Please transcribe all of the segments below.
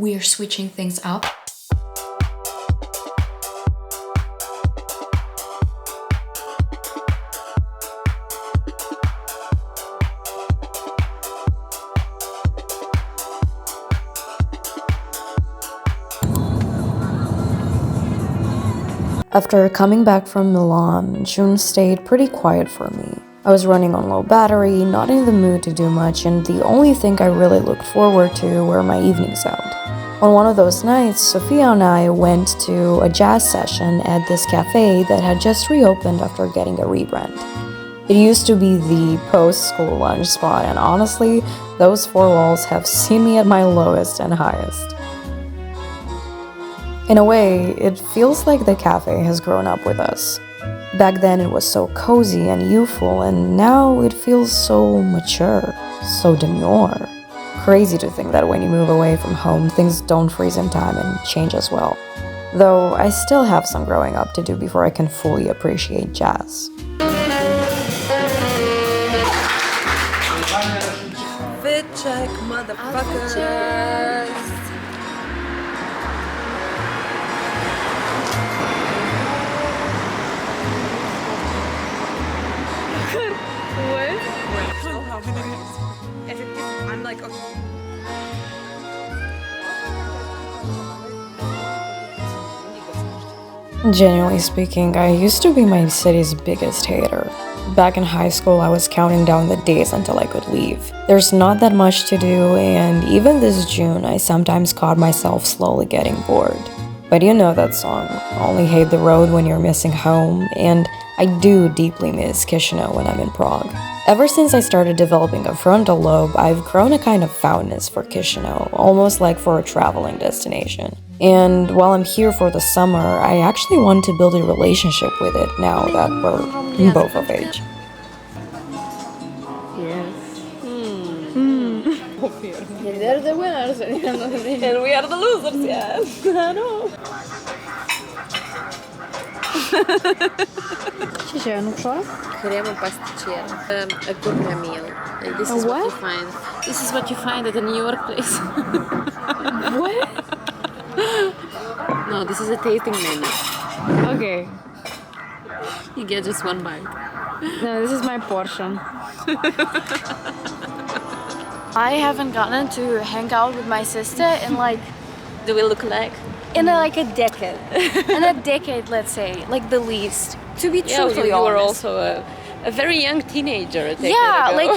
we're switching things up. After coming back from Milan, June stayed pretty quiet for me. I was running on low battery, not in the mood to do much, and the only thing I really looked forward to were my evenings out. On one of those nights, Sophia and I went to a jazz session at this cafe that had just reopened after getting a rebrand. It used to be the post-school lunch spot, and honestly, those four walls have seen me at my lowest and highest. In a way, it feels like the cafe has grown up with us. Back then it was so cozy and youthful, and now it feels so mature, so demure. Crazy to think that when you move away from home, things don't freeze in time and change as well. Though I still have some growing up to do before I can fully appreciate jazz. Fit check, motherfuckers. I'm like, okay. Genuinely speaking, I used to be my city's biggest hater. Back in high school, I was counting down the days until I could leave. There's not that much to do, and even this June, I sometimes caught myself slowly getting bored. But you know that song, Only Hate the Road When You're Missing Home, and I do deeply miss Chisinau when I'm in Prague. Ever since I started developing a frontal lobe, I've grown a kind of fondness for Chisinau, almost like for a traveling destination. And while I'm here for the summer, I actually want to build a relationship with it now that we're both of age. They're the winners And we are the losers, yes. I know. Crema pasticcera. A gourmet meal. This is what you find. This is what you find at a New York place. What? No, this is a tasting menu. Okay. You get just one bite. No, this is my portion. I haven't gotten to hang out with my sister in like Do we look like? like a decade. In a decade, let's say, like the least. To be truthfully you were honest. also a very young teenager a decade Yeah, ago. like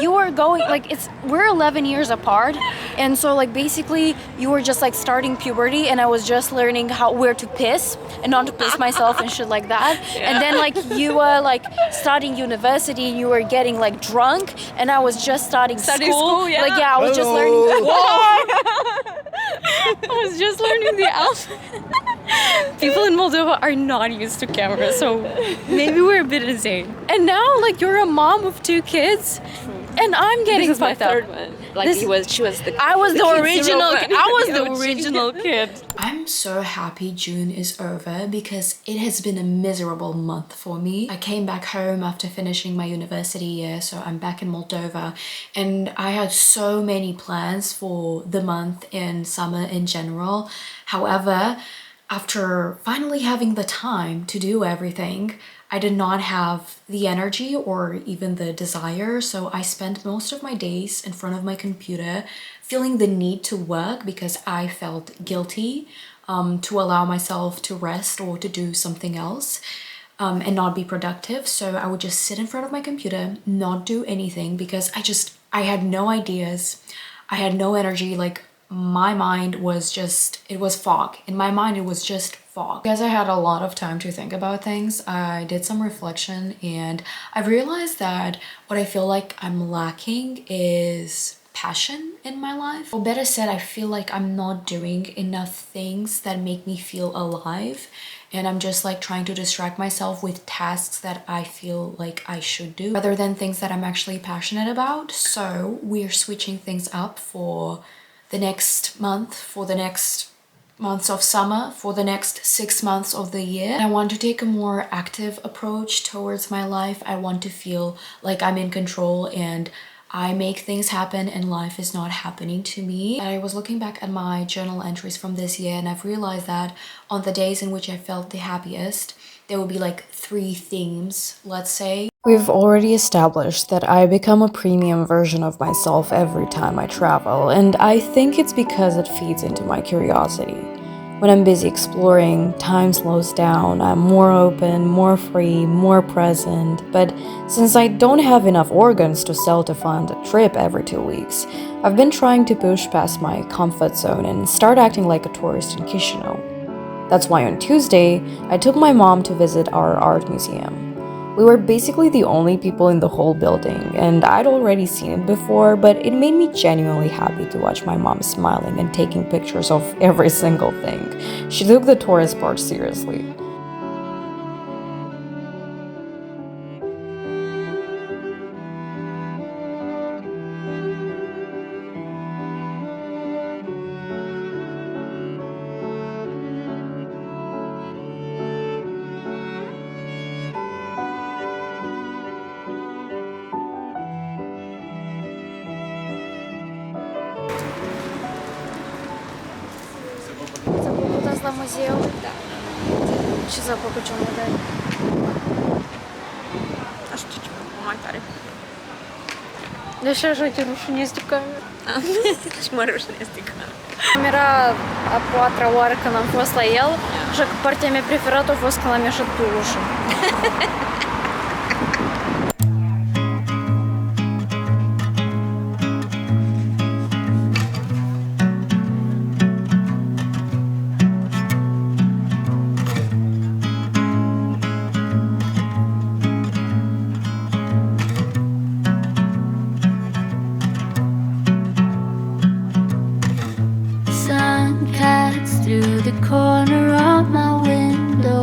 you were going like we're 11 years apart, and so like basically you were just like starting puberty, and I was just learning where to piss and not to piss myself and shit like that. Yeah. And then like you were like starting university, and you were getting like drunk, and I was just starting school. Yeah. Like I was just learning. I was just learning the alphabet. People in Moldova are not used to cameras, so maybe we're a bit insane. And now like you're a mom of 2 kids, and I'm getting This is my fucked up. third one. Like she was the. I was the kid original. zero. I was Yeah, the but she- original kid. I'm so happy June is over because it has been a miserable month for me. I came back home after finishing my university year, so I'm back in Moldova, and I had so many plans for the month and summer in general. However, after finally having the time to do everything, I did not have the energy or even the desire, so I spent most of my days in front of my computer feeling the need to work because I felt guilty to allow myself to rest or to do something else and not be productive. So I would just sit in front of my computer, not do anything because I had no ideas. I had no energy. Like my mind was just, it was fog. In my mind, it was just fog. Because I had a lot of time to think about things, I did some reflection and I realized that what I feel like I'm lacking is passion in my life. Or better said, I feel like I'm not doing enough things that make me feel alive. And I'm just like trying to distract myself with tasks that I feel like I should do rather than things that I'm actually passionate about. So we're switching things up for the next month, for the next months of summer, for the next 6 months of the year. I want to take a more active approach towards my life. I want to feel like I'm in control and I make things happen and life is not happening to me. I was looking back at my journal entries from this year and I've realized that on the days in which I felt the happiest, there would be like 3 themes, let's say. We've already established that I become a premium version of myself every time I travel, and I think it's because it feeds into my curiosity. When I'm busy exploring, time slows down, I'm more open, more free, more present. But since I don't have enough organs to sell to fund a trip every 2 weeks, I've been trying to push past my comfort zone and start acting like a tourist in Chisinau. That's why on Tuesday, I took my mom to visit our art museum. We were basically the only people in the whole building, and I'd already seen it before, but it made me genuinely happy to watch my mom smiling and taking pictures of every single thing. She took the tourist part seriously. Це був куди з музею? Так. Що за покупчу модель? А что тебе помогали? Да ще ж эти рушения с камер. Мороженое стекало. Camera a 4 ore când am fost la el și partea mea preferată a fost când am ieșit pe ușă. Through the corner of my window,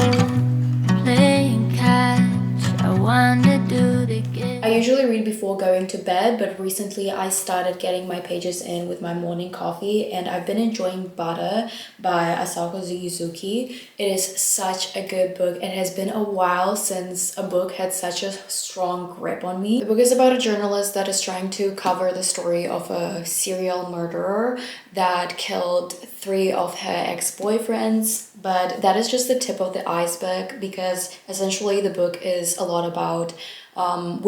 playing catch. I wonder, do they get? I usually read before going to bed, but recently I started getting my pages in with my morning coffee, and I've been enjoying Butter by Asako Yuzuki. It is such a good book. It has been a while since a book had such a strong grip on me. The book is about a journalist that is trying to cover the story of a serial murderer that killed 3 of her ex-boyfriends, but that is just the tip of the iceberg because essentially the book is a lot about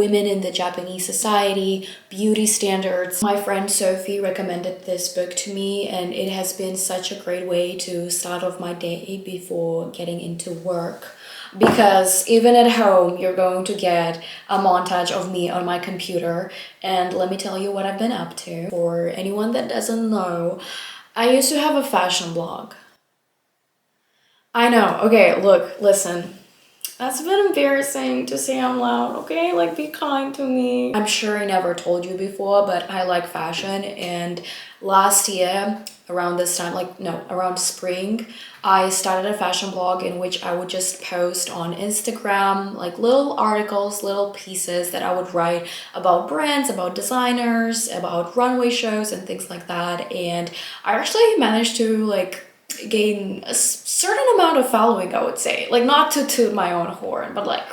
women in the Japanese society, beauty standards. My friend Sophie recommended this book to me, and it has been such a great way to start off my day before getting into work. Because even at home, you're going to get a montage of me on my computer, and let me tell you what I've been up to. For anyone that doesn't know, I used to have a fashion blog. I know, okay, look, listen. That's a bit embarrassing to say out loud, okay? Like, be kind to me. I'm sure I never told you before, but I like fashion, and last year, around this time, around spring, I started a fashion blog in which I would just post on Instagram, like little articles, little pieces that I would write about brands, about designers, about runway shows and things like that. And I actually managed to gain a certain amount of following, I would say. Like, not to toot my own horn, but like...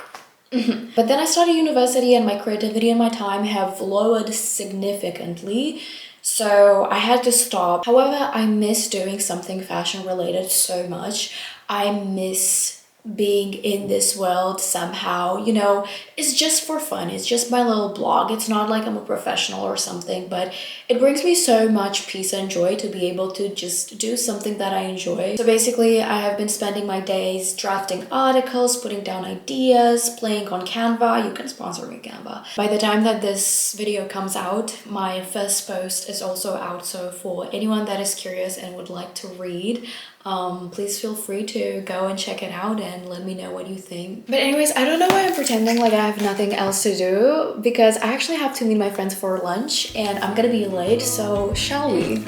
But then I started university and my creativity and my time have lowered significantly. So I had to stop. However, I miss doing something fashion related so much. I miss being in this world somehow, you know. It's just for fun. It's just my little blog. It's not like I'm a professional or something, but it brings me so much peace and joy to be able to just do something that I enjoy. So basically, I have been spending my days drafting articles, putting down ideas, playing on Canva. You can sponsor me, Canva. By the time that this video comes out, my first post is also out. So for anyone that is curious and would like to read, please feel free to go and check it out and let me know what you think. But anyways, I don't know why I'm pretending like I have nothing else to do, because I actually have to meet my friends for lunch and I'm gonna be late, so shall we?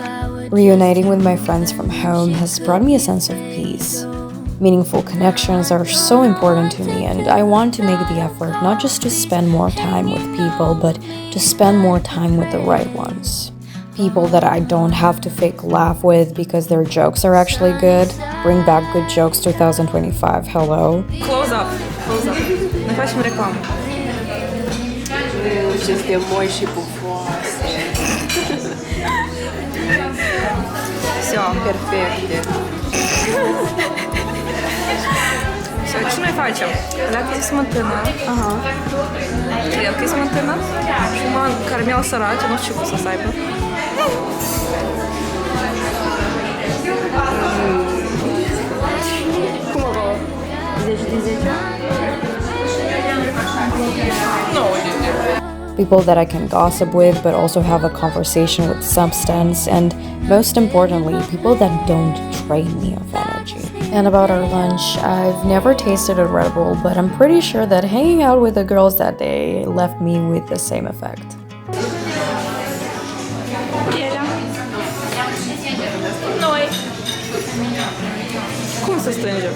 Reuniting with my friends from home has brought me a sense of peace. Meaningful connections are so important to me, and I want to make the effort not just to spend more time with people, but to spend more time with the right ones. People that I don't have to fake laugh with because their jokes are actually good. Bring back good jokes 2025, hello. Close up. Не бачимо рекламу. Just get more shape of form. Все. Perfetto. Все, ce mai facem? Leacă de smântână. Cred că e smântână. Fumăm caramel sărace, nu știu cum să aibă. Cum o vouă? 10 din 10? 9 din 10. People that I can gossip with but also have a conversation with substance, and most importantly, people that don't drain me of energy. And about our lunch, I've never tasted a Red Bull, but I'm pretty sure that hanging out with the girls that day left me with the same effect. Noi. Cum să strângem?